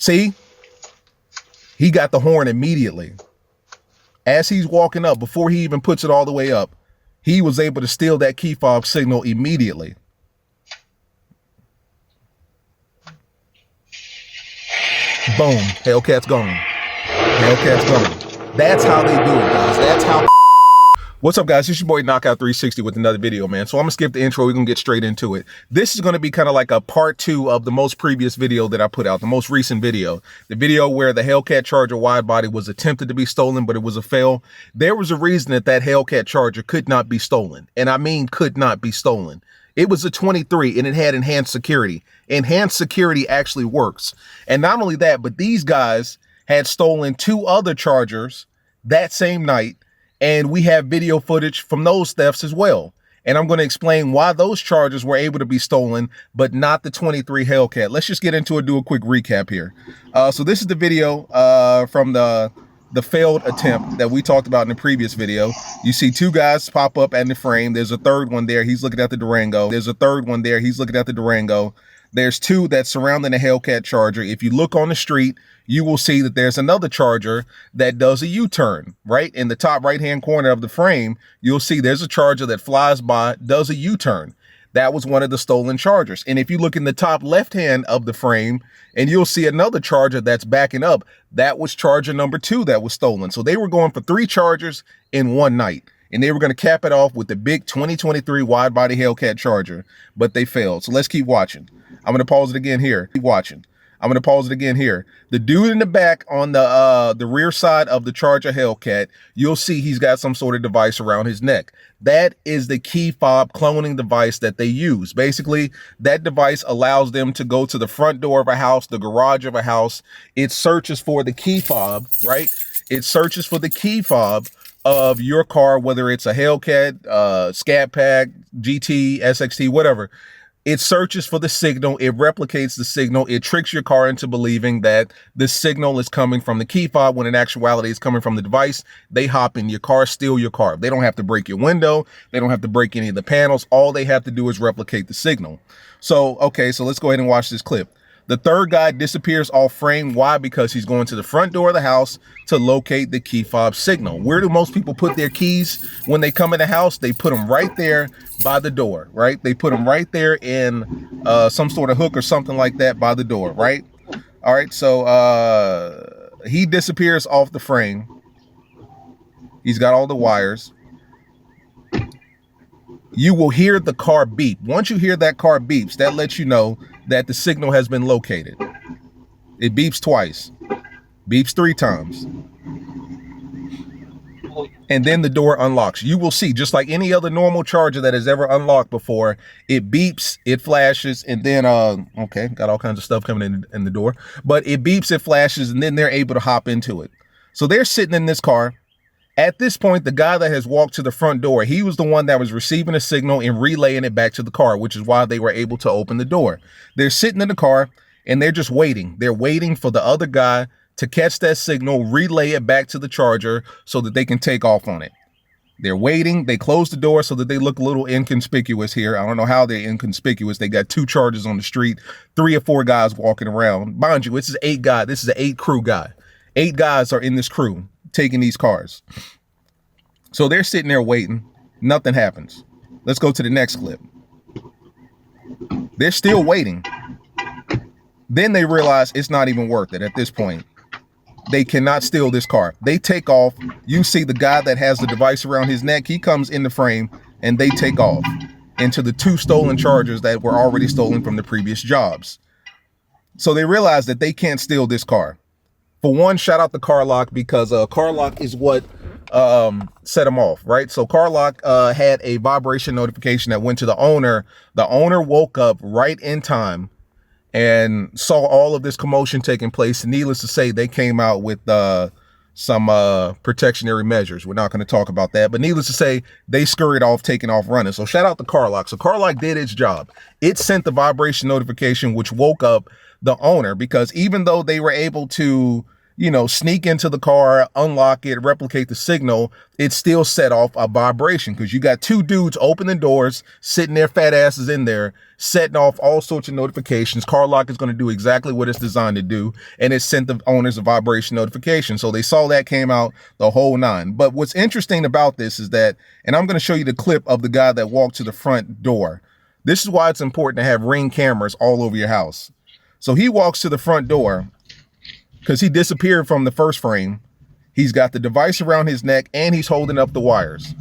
See, he got the horn immediately. As he's walking up, before he even puts it all the way up, he was able to steal that key fob signal immediately. Boom, Hellcat's gone. Hellcat's gone. That's how they do it, guys. That's how. What's up, guys? It's your boy Knockout 360 with another video, man. So I'm gonna skip the intro. We're gonna get straight into it. This is gonna be kind of like a part 2 of the most previous video that I put out, the most recent video. The video where the Hellcat Charger wide body was attempted to be stolen, but it was a fail. There was a reason that Hellcat Charger could not be stolen. And I mean could not be stolen. It was a 23 and it had enhanced security. Enhanced security actually works. And not only that, but these guys had stolen 2 other Chargers that same night. And we have video footage from those thefts as well. And I'm going to explain why those Chargers were able to be stolen, but not the 23 Hellcat. Let's just get into it, do a quick recap here. So this is the video from the failed attempt that we talked about in the previous video. You see 2 guys pop up in the frame. There's a third one there. He's looking at the Durango. There's a third one there. He's looking at the Durango. There's 2 that's surrounding the Hellcat Charger. If you look on the street, you will see that there's another Charger that does a U-turn. Right in the top right-hand corner of the frame, you'll see there's a Charger that flies by, does a U-turn. That was one of the stolen Chargers. And if you look in the top left-hand of the frame, and you'll see another Charger that's backing up, that was Charger number 2 that was stolen. So they were going for 3 Chargers in one night. And they were going to cap it off with the big 2023 wide-body Hellcat Charger, but they failed. So let's keep watching. I'm going to pause it again here. Keep watching. I'm going to pause it again here. The dude in the back on the rear side of the Charger Hellcat, you'll see he's got some sort of device around his neck. That is the key fob cloning device that they use. Basically, that device allows them to go to the front door of a house, the garage of a house. It searches for the key fob, right? It searches for the key fob of your car, whether it's a Hellcat, Scat Pack, GT, SXT, whatever. It searches for the signal, it replicates the signal, it tricks your car into believing that the signal is coming from the key fob when in actuality it's coming from the device. They hop in your car, steal your car. They don't have to break your window, they don't have to break any of the panels. All they have to do is replicate the signal. So, okay, so let's go ahead and watch this clip. The third guy disappears off frame. Why? Because he's going to the front door of the house to locate the key fob signal. Where do most people put their keys when they come in the house? They put them right there by the door, right? They put them right there in some sort of hook or something like that by the door, right? All right, so he disappears off the frame. He's got all the wires. You will hear the car beep. Once you hear that car beeps, that lets you know that the signal has been located. It beeps twice, beeps 3 times. And then the door unlocks. You will see, just like any other normal Charger that has ever unlocked before, it beeps, it flashes, and then, okay, got all kinds of stuff coming in the door, but it beeps, it flashes, and then they're able to hop into it. So they're sitting in this car. At this point, the guy that has walked to the front door, he was the one that was receiving a signal and relaying it back to the car, which is why they were able to open the door. They're sitting in the car and they're just waiting. They're waiting for the other guy to catch that signal, relay it back to the Charger so that they can take off on it. They're waiting. They close the door so that they look a little inconspicuous here. I don't know how they're inconspicuous. They got 2 Chargers on the street, 3 or 4 guys walking around. Mind you, this is 8 guys. This is an 8 crew guy. 8 guys are in this crew taking these cars. So they're sitting there waiting. Nothing happens. Let's go to the next clip. They're still waiting. Then they realize it's not even worth it at this point. They cannot steal this car. They take off. You see the guy that has the device around his neck. He comes in the frame and they take off into the 2 stolen Chargers that were already stolen from the previous jobs. So they realize that they can't steal this car. For one, shout out to CarLock, because CarLock is what set them off, right? So CarLock had a vibration notification that went to the ôner. The owner woke up right in time and saw all of this commotion taking place. And needless to say, they came out with some protectionary measures. We're not going to talk about that, but needless to say, they scurried off, taking off running. So shout out to CarLock. So CarLock did its job. It sent the vibration notification, which woke up the owner, because even though they were able to you know, sneak into the car, unlock it, replicate the signal, it still set off a vibration because you got two dudes opening doors, sitting their fat asses in there, setting off all sorts of notifications. CarLock is going to do exactly what it's designed to do, and it sent the owners a vibration notification. So they saw that, came out, the whole nine. But what's interesting about this is that, and I'm going to show you the clip of the guy that walked to the front door. This is why it's important to have Ring cameras all over your house. So he walks to the front door, because he disappeared from the first frame. He's got the device around his neck and he's holding up the wires.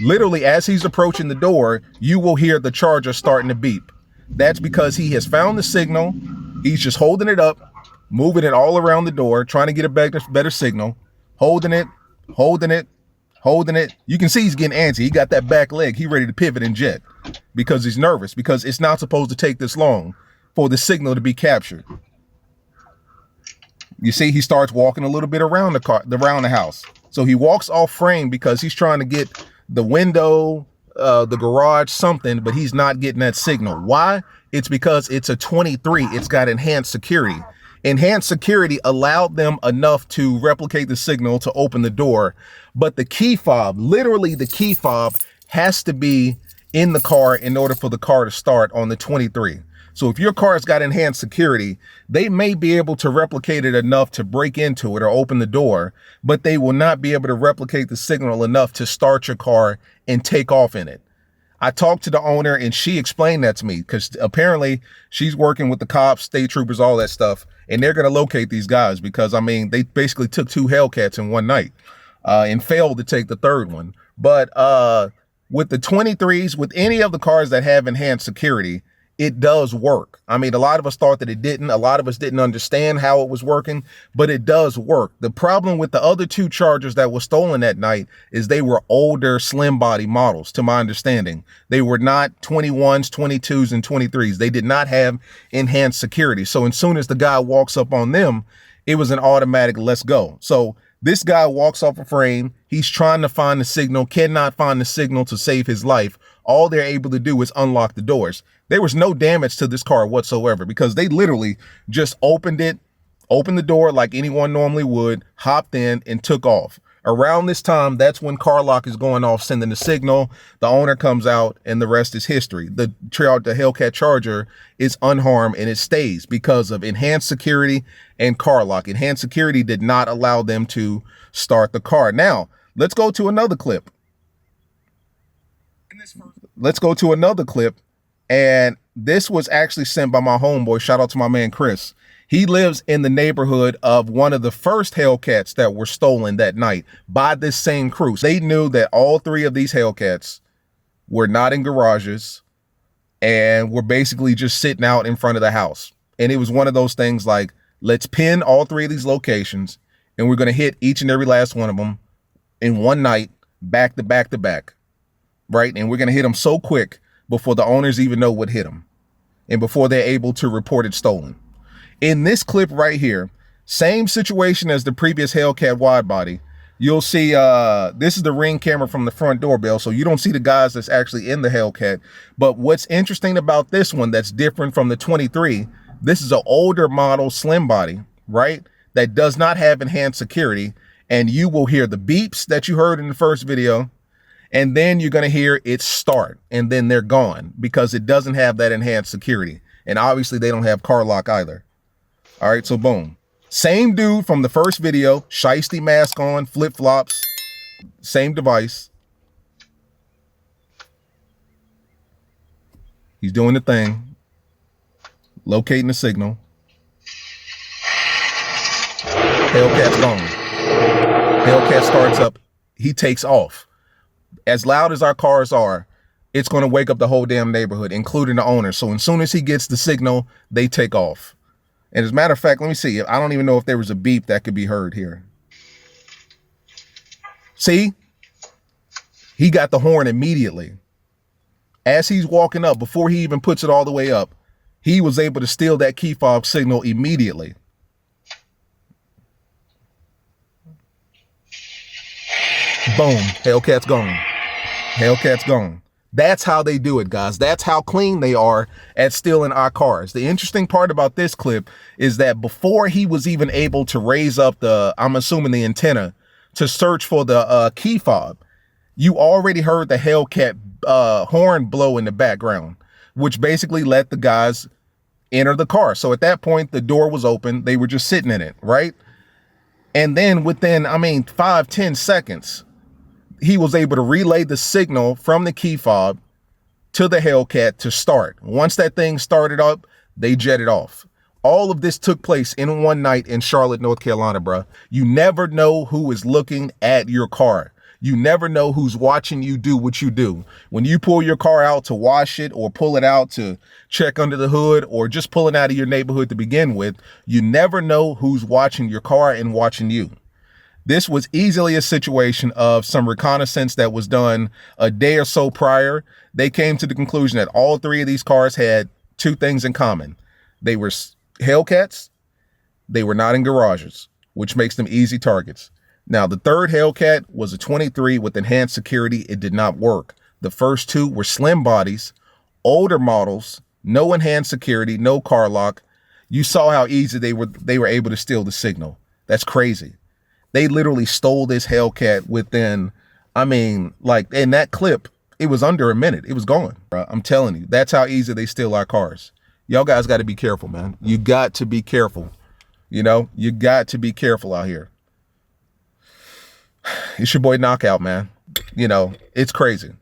Literally, as he's approaching the door, you will hear the charger starting to beep. That's because he has found the signal. He's just holding it up, moving it all around the door, trying to get a better signal, holding it, holding it, holding it. You can see he's getting antsy. He got that back leg. He ready to pivot and jet because he's nervous, because it's not supposed to take this long for the signal to be captured. You see, he starts walking a little bit around the car, around the house. So he walks off frame because he's trying to get the window, the garage, something, but he's not getting that signal. Why? It's because it's a 23. It's got enhanced security. Enhanced security allowed them enough to replicate the signal to open the door. But the key fob, literally the key fob, has to be in the car in order for the car to start on the 23. So if your car's got enhanced security, they may be able to replicate it enough to break into it or open the door, but they will not be able to replicate the signal enough to start your car and take off in it. I talked to the owner and she explained that to me, because apparently she's working with the cops, state troopers, all that stuff, and they're going to locate these guys because, I mean, they basically took 2 Hellcats in one night and failed to take the third one. But with the 23s, with any of the cars that have enhanced security, it does work. I mean, a lot of us thought that it didn't. A lot of us didn't understand how it was working, but it does work. The problem with the other 2 Chargers that were stolen that night is they were older, slim body models, to my understanding. They were not 21s, 22s, and 23s. They did not have enhanced security. So as soon as the guy walks up on them, it was an automatic let's go. So this guy walks off a frame. He's trying to find the signal, cannot find the signal to save his life. All they're able to do is unlock the doors. There was no damage to this car whatsoever because they literally just opened the door like anyone normally would, hopped in and took off. Around this time, that's when CarLock is going off, sending the signal. The owner comes out and the rest is history. The Hellcat Charger is unharmed and it stays because of enhanced security and CarLock. Enhanced security did not allow them to start the car. Now, let's go to another clip. Let's go to another clip. And this was actually sent by my homeboy. Shout out to my man, Chris. He lives in the neighborhood of one of the first Hellcats that were stolen that night by this same crew. They knew that all 3 of these Hellcats were not in garages and were basically just sitting out in front of the house. And it was one of those things like, let's pin all 3 of these locations and we're going to hit each and every last one of them in one night, back to back to back. Right? And we're going to hit them so quick before the owners even know what hit them and before they're able to report it stolen. In this clip right here, same situation as the previous Hellcat wide body. You'll see this is the Ring camera from the front doorbell, so you don't see the guys that's actually in the Hellcat. But what's interesting about this one that's different from the 23, this is an older model slim body, right? That does not have enhanced security, and you will hear the beeps that you heard in the first video. And then you're going to hear it start and then they're gone because it doesn't have that enhanced security. And obviously they don't have CarLock either. All right, so boom. Same dude from the first video, shiesty mask on, flip-flops, same device. He's doing the thing, locating the signal. Hellcat's gone. Hellcat starts up. He takes off. As loud as our cars are, it's going to wake up the whole damn neighborhood, including the owner. So as soon as he gets the signal, they take off. And as a matter of fact, let me see. I don't even know if there was a beep that could be heard here. See? He got the horn immediately. As he's walking up, before he even puts it all the way up, he was able to steal that key fob signal immediately. Boom. Hellcat's gone. Hellcat's gone. That's how they do it, guys. That's how clean they are at stealing our cars. The interesting part about this clip is that before he was even able to raise up the, I'm assuming the antenna, to search for the key fob, you already heard the Hellcat horn blow in the background, which basically let the guys enter the car. So at that point, the door was open. They were just sitting in it, right? And then within, 5-10 seconds, he was able to relay the signal from the key fob to the Hellcat to start. Once that thing started up, they jetted off. All of this took place in one night in Charlotte, North Carolina, bro. You never know who is looking at your car. You never know who's watching you do what you do. When you pull your car out to wash it or pull it out to check under the hood or just pull it out of your neighborhood to begin with, you never know who's watching your car and watching you. This was easily a situation of some reconnaissance that was done a day or so prior. They came to the conclusion that all three of these cars had two things in common. They were Hellcats. They were not in garages, which makes them easy targets. Now, the third Hellcat was a 23 with enhanced security. It did not work. The first two were slim bodies, older models, no enhanced security, no CarLock. You saw how easy they were able to steal the signal. That's crazy. They literally stole this Hellcat within, like in that clip, it was under a minute. It was gone. I'm telling you, that's how easy they steal our cars. Y'all guys got to be careful, man. You got to be careful. You know, you got to be careful out here. It's your boy Knockout, man. You know, it's crazy.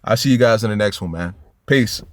I'll see you guys in the next one, man. Peace.